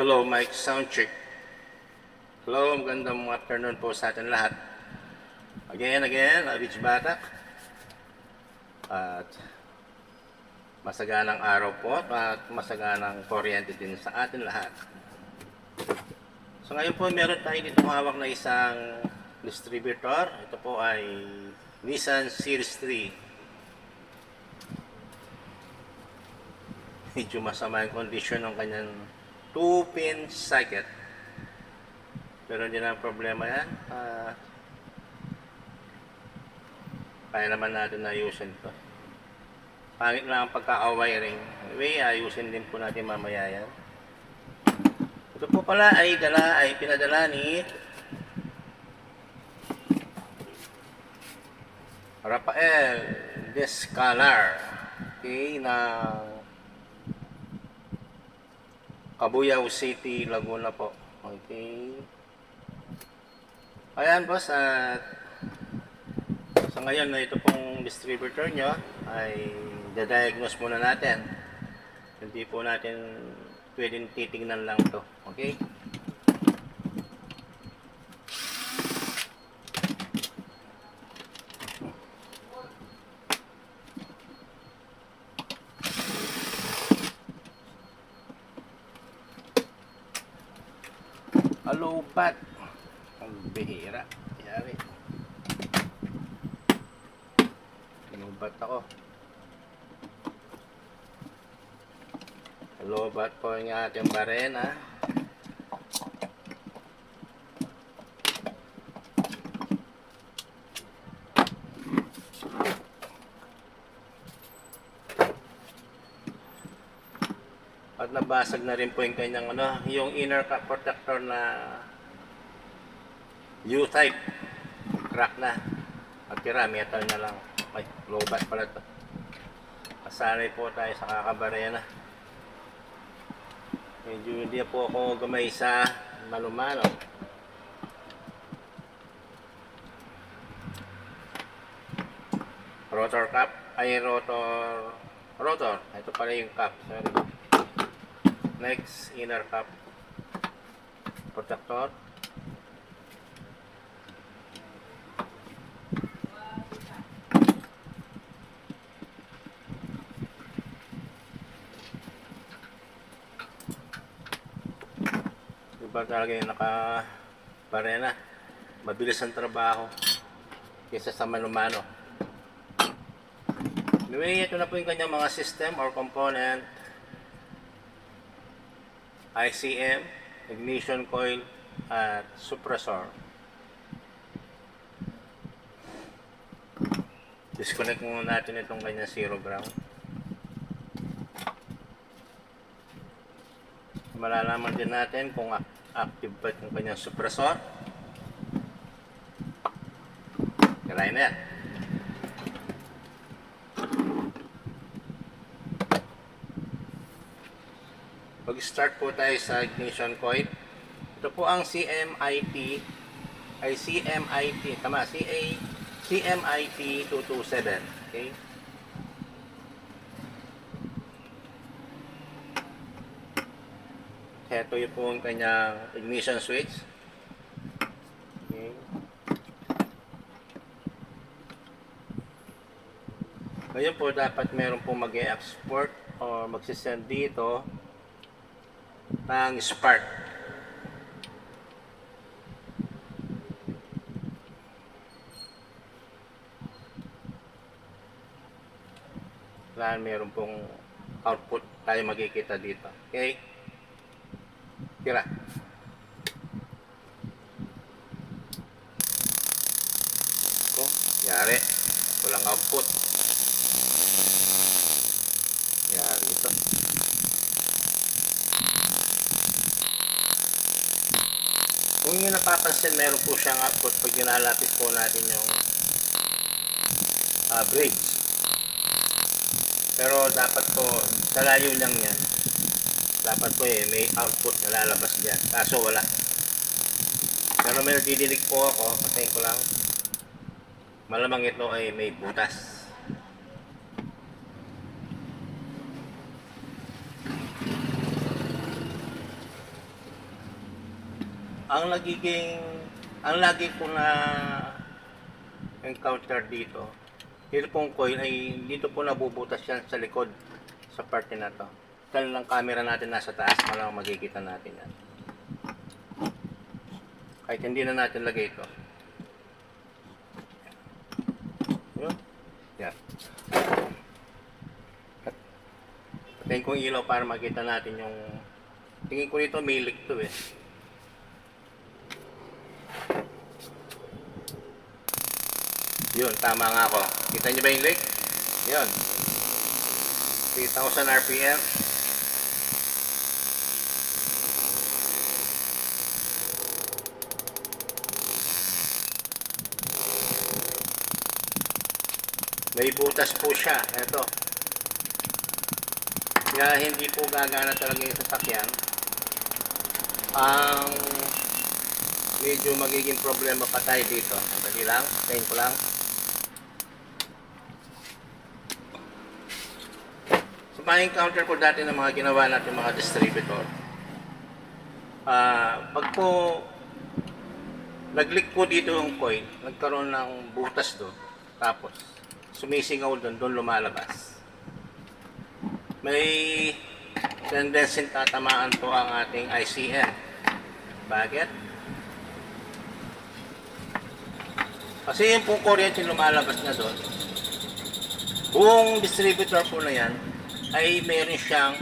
Hello, Mike. Sound check. Hello, magandang afternoon po sa atin lahat. Again, Rich Batak. At masaganang araw po at masaganang kuryente din sa atin lahat. So ngayon po meron tayo dito hawak na isang distributor. Ito po ay Nissan Series 3. Medyo masama yung condition ng kanyang 2-pin socket. Pero hindi na problema yan. Kaya naman natin na ayusin ito. Pangit lang ang pagka-wiring. Anyway, ayusin din po natin mamaya yan. Ito po pala ay pinadala ni Rafael Descalar. Okay, na Cabuyao City, Laguna po. Okay. Ayan boss, at sa ngayon na ito pong distributor nyo ay dadiagnose muna natin. Hindi po natin pwedeng titignan lang to. Okay? Hello, Pat. Ang bihira. Yari. Inubat ako. Hello, Pat po yung ating barena. At nabasag na rin po yung kanyang yung inner cap protector na U-type. Crack na. At tira, metal na lang. Ay, low-bat pala ito. Kasanay po tayo sa kakabarena. Medyo hindi po ako gamay sa malumano. Rotor cap. Ay, rotor. Ito pala yung cap. Sorry. Next, inner cap protector. Iba talaga yung naka-barena. Mabilis ang trabaho kaysa sa manumano. Anyway, ito na po yung kanyang mga system or component. ICM, ignition coil, at suppressor. Disconnect muna natin itong kanyang zero ground. Malalaman din natin kung active ba itong kanyang suppressor. Kalahin na yan. Mag-start po tayo sa ignition coil. Ito po ang CMIT, tama, CMIT 227. Okay? Ito yung po ang kanyang ignition switch. Okay. Ngayon po dapat meron po mag-export o magsisend dito ng spark. Meron pong output tayo makikita dito. Okay? Tira. Oh, yari. Walang output. Yari ito. Kung yung napapansin, meron po siyang output pag ginalapit po natin yung bridge. Pero dapat po, sa layo lang yan, dapat po may output na lalabas dyan. Kaso wala. Pero may didinig po ako, patayin ko lang. Malamang ito ay may butas. ang lagi ko na encounter dito, dito pong coil ay dito po nabubutas yan sa likod, sa parte na to. Dahil lang camera natin nasa taas, malang magkikita natin yan. Kahit hindi na natin lagay ito. Yun. Yan. Patayin ko yung ilaw para makita natin yung... Tingin ko dito may leak to eh. Yun, tama nga ako. Kita nyo ba yung leak? Yun. 3,000 RPM. May butas po siya. Ito. Kaya hindi po gagana talaga yung sasakyan. Ang medyo magiging problema pa tayo dito. Dali lang. Tayin ko lang. So, ma-encounter ko dati ng mga ginawa natin mga distributor. Pag po nag-leak po dito yung coil, nagkaroon ng butas doon. Tapos, sumisingaw doon lumalabas. May tendency tatamaan po ang ating ICM. Bakit? Kasi yung pong kuryente lumalabas na doon, buong distributor po na yan ay meron siyang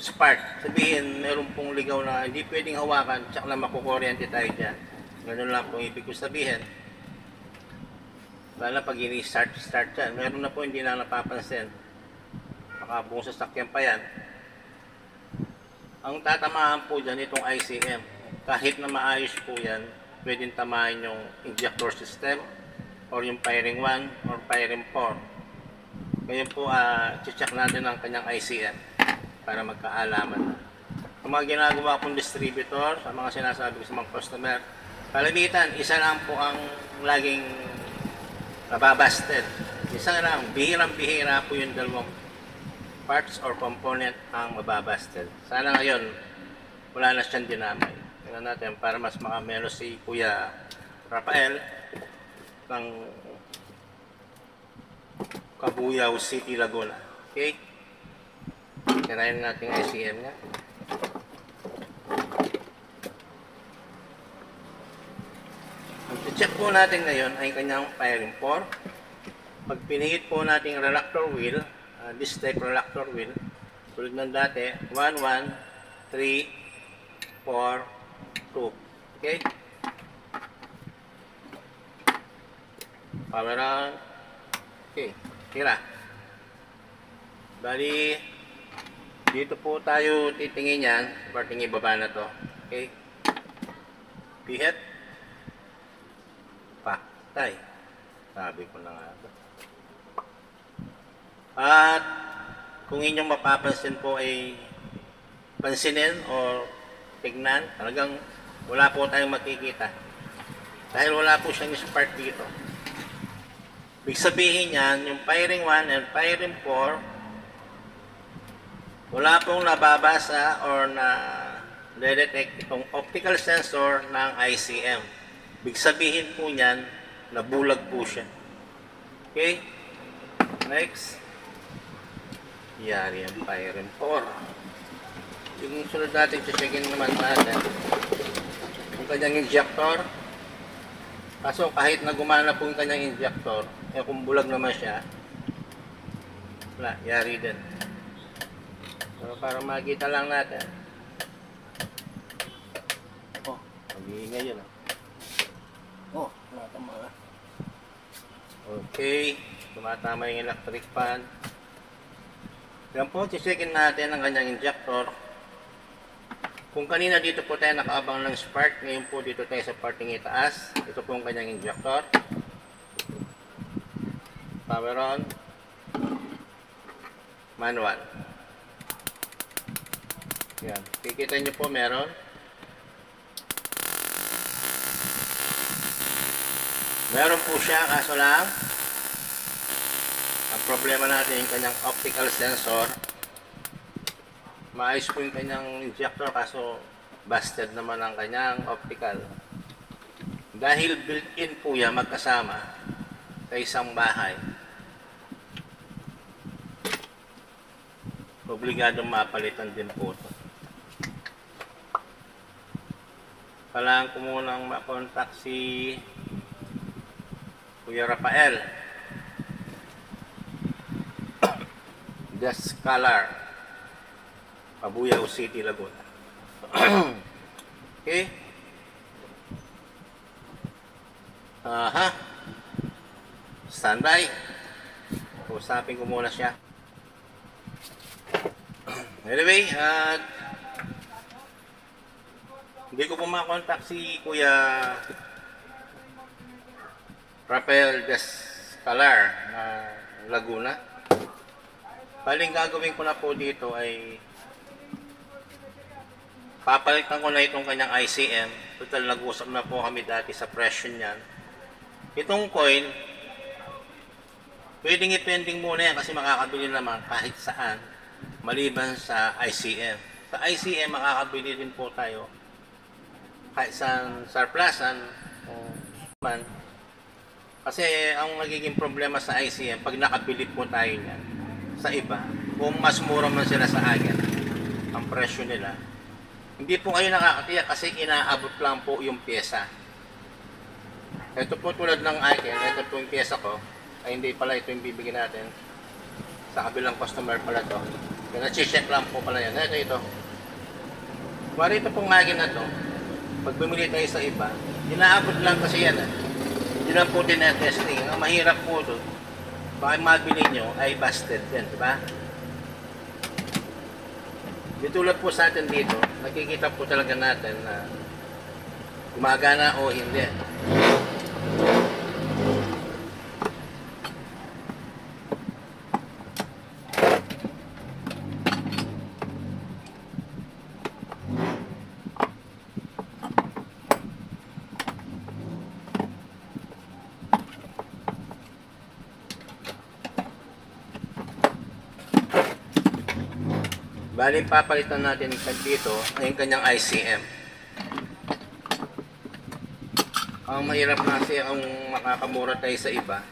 spark. Sabihin, meron pong ligaw na hindi pwedeng hawakan tsak na makukuryente tayo dyan. Ganun lang pong ibig ko sabihin. Lalo pag ini-start yan, meron na po hindi na napapansin. Baka buong sasakyan pa yan. Ang tatamaan po dyan itong ICM. Kahit na maayos po yan, pwedeng tamahin yung injector system or yung firing 1 or firing 4. Ngayon po, check natin ang kanyang ICM para magkaalaman. Ang mga ginagawa kong distributor, sa mga sinasabi ko sa mga customer, kalimitan, isa lang po ang laging nababasted. Isa lang, bihirang-bihira po yung dalawang parts or component ang mababasted. Sana ngayon, wala na siyang dinamay. Tingnan natin para mas makamelo si Kuya Rafael ng Cabuyao City, Laguna. Okay? Tirayin natin ang ICM niya. Ang check po natin ngayon ay kanyang firing 4. Pag pinihit po natin yung reluctor wheel, this type reluctor wheel, tulad ng dati, 1, 1, 3, 4, 2. Okay? Power on. Okay. Tira. Bali, dito po tayo titingin yan. Parting ibaba na to. Okay? Pihit. Patay. Sabi ko na nga ito. At kung inyong mapapansin po ay pansinin o tignan, talagang wala po tayong makikita. Dahil wala po siyang spark dito. Ibig sabihin yan, yung firing 1 and firing 4, wala pong nababasa or na detect itong optical sensor ng ICM. Ibig sabihin po niyan, nabulag po siya. Okay? Next. Yari ang firing 4. Yung sunod natin, checkin naman natin yung kanyang injector. Kaso kahit na gumana po yung kanyang injector, kung bulag naman siya, wala, yari din. So, para makita lang natin. Oh, mag-iingay yun. Oh, tumatama. Okay, tumatama yung electric fan. Yan po, checkin natin ang kanyang injector. Kung kanina dito po tayo nakaabang ng spark, ngayon po dito tayo sa parting itaas. Ito po ang kanyang injector. Power on. Manual. Yan. Kikita nyo po meron. Meron po siya, kaso lang ang problema natin yung kanyang optical sensor. Maayos po yung kanyang injector, kaso Busted naman ang kanyang optical. Dahil built-in po yan magkasama sa isang bahay, obligadong mapalitan din po ito. Kailangan ko munang makontak si Kuya Rafael Descalar, Pabuyaw City, Laguna. Okay. Aha. Standby. Usapin ko muna siya. Anyway, hindi ko po makontak si Kuya Rafael Descalar na Laguna. Baling gagawin ko na po dito ay papalitan ko na itong kanyang ICM. Total, nag-usap na po kami dati sa presyo niyan. Itong coin, pwedeng i-pending muna yan kasi makakabili naman kahit saan maliban sa ICM. Sa ICM, makakabili din po tayo kahit saan surplusan o man. Kasi ang nagiging problema sa ICM, pag nakabili po tayo niyan sa iba, kung mas mura man sila sa akin ang presyo nila, hindi po kayo nakakatiyak kasi inaabot lang po yung pyesa. Ito po tulad ng akin, ito po yung pyesa ko, ay hindi pala ito yung bibigyan natin. Sa kabilang customer pala to. Kaya na-check lang po pala yan. Ito. Kuwari ito pong akin na to, pag bumili tayo sa iba, inaabot lang kasi yan. Hindi lang po din testing. Ang mahirap po doon, baka mabili nyo ay busted din, diba? Ditulad po sa atin dito, nakikita po talaga natin na gumagana o hindi. Bali, papalitan natin dito ay yung kanyang ICM. Ang mahirap kasi ang makakamura tayo sa iba,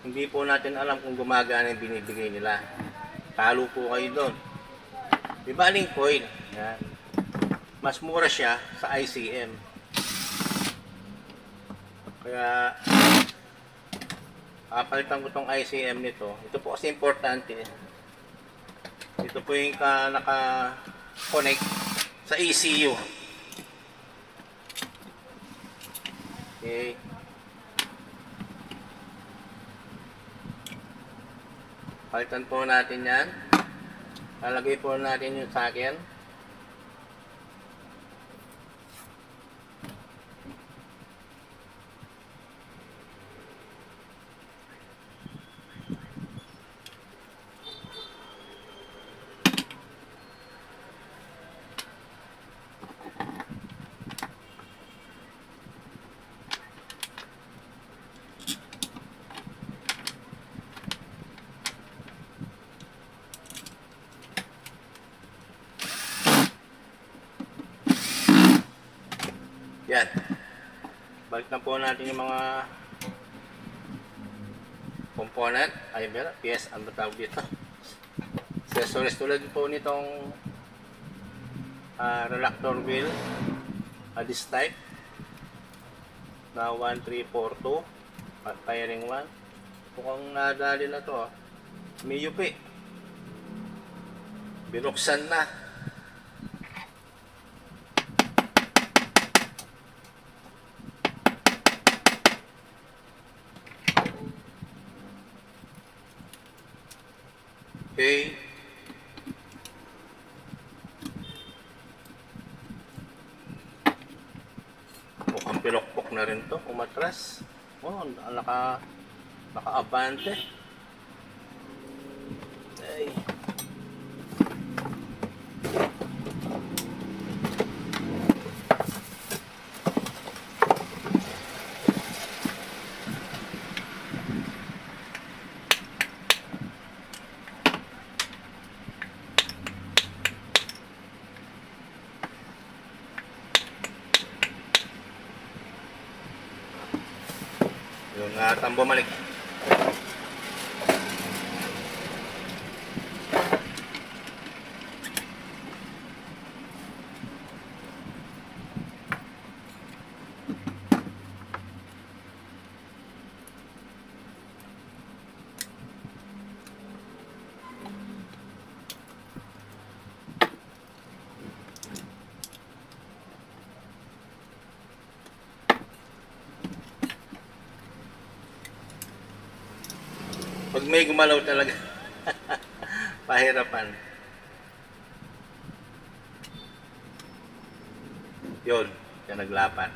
hindi po natin alam kung gumagana yung binibigay nila. Talo po kayo doon. Di ba aling coin? Yan. Mas mura siya sa ICM. Kaya papalitan ko tong ICM nito. Ito po kasi importante. Ito po yung naka-connect sa ECU. Okay. Palitan po natin yan. Lalagay po natin yung sakyan. Yan. Balik na po natin yung mga component. Ay, meron. PS, ano tawag dito? Accessories tulad po nitong reluctor wheel. This type. Na 1342. At firing 1. Mukhang nadali na to. May yupi. Binuksan na. Okay. Mukhang pinokpok na rin to, umatras. Oh, naka-abante. Ay. At bumalik. Pag may gumalaw talaga, pahirapan. Yun, yan naglapat.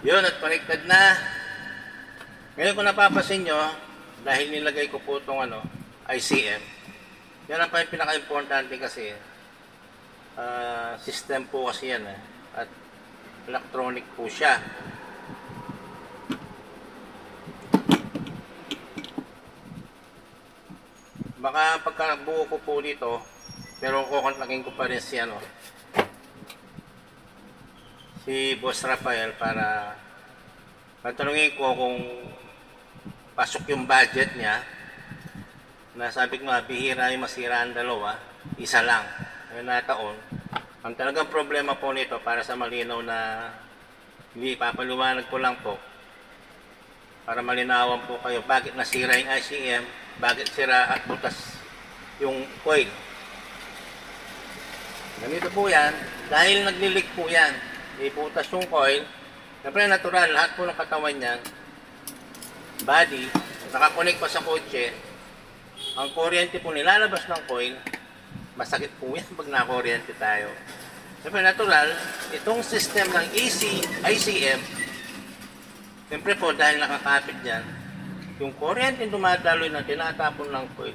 Yun, at connected na. Ngayon kung napapasin nyo, dahil nilagay ko po itong ICM, yan ang pinaka-importante kasi. System po kasi yan at electronic po siya. Baka pagkabuo ko po dito, pero kukontakin ko pa rin si Boss Rafael para tatanungin ko kung pasok yung budget niya. Na sabi ko nga, bihira yung masira ang dalawa, isa lang. Ngayon na taon. Ang talagang problema po nito, para sa malinaw na hindi papaliwanag ko lang po, para malinawan po kayo, bakit nasira yung ICM, bakit sira at butas yung coil. Ganito po yan, dahil nagli-leak po yan, ibutas yung coil, siyempre natural, lahat po ng katawan niyan, body, nakakonect pa sa kotse, ang kuryente po nilalabas ng coil, masakit po yan pag nakuryente tayo. Siyempre natural, itong system ng ICM, siyempre po dahil nakakapit dyan, yung kuryente dumadaloy na tinatapon ng coil,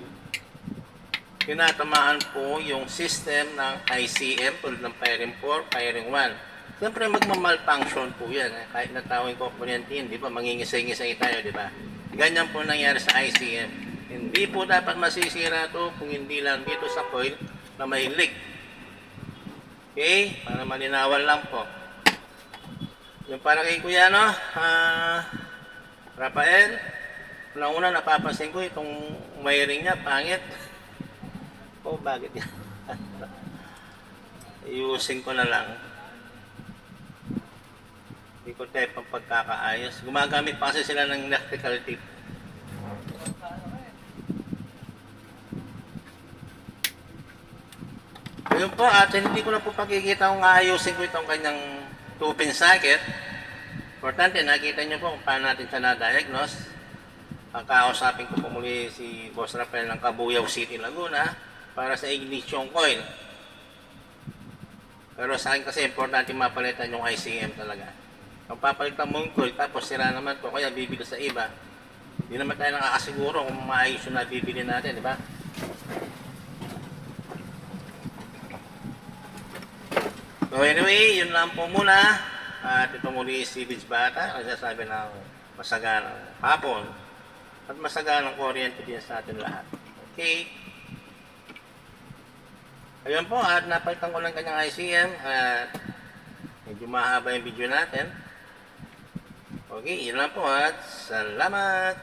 tinatamaan po yung system ng ICM tulad ng firing 4, firing 1. Siyempre magmamalfunction po yan. Kahit natawin ko kuryente yun, di ba? Mangingisay-ngisay tayo, di ba? Ganyan po nangyari sa ICM. Hindi po dapat masisira to kung hindi lang dito sa coil na may leak. Okay? Para malinawan lang po. Yung para kay Kuya, Rafael, unang-una napapansin ko itong wiring niya, pangit. Oh, bakit yan? Iusin ko na lang. Hindi ko tayo pang pagkakaayos. Gumagamit pa kasi sila ng electrical tape. Ayun po, at hindi ko na po pakikita kung aayusin ko itong kanyang 2-pin socket. Importante, nakita nyo po kung paano natin siya na-diagnose. Kakausapin ko po muli si Boss Rafael ng Cabuyao City, Laguna para sa ignition coil. Pero sa akin kasi importante mapalitan yung ICM talaga. Kung papalitan mo yung coil tapos sira naman to, kaya bibili sa iba, hindi naman tayo nakakasiguro kung maayos yung nabibili natin, di ba? So anyway, yun lang po muna. At ito muli si Bids Bata, nagsasabi ng masaganang hapon at masaganang kuryente din sa atin lahat. Okay? Ayun po, at napalitan ko lang kanyang ICM at medyo mahaba yung video natin. Okay, yun lang po at salamat!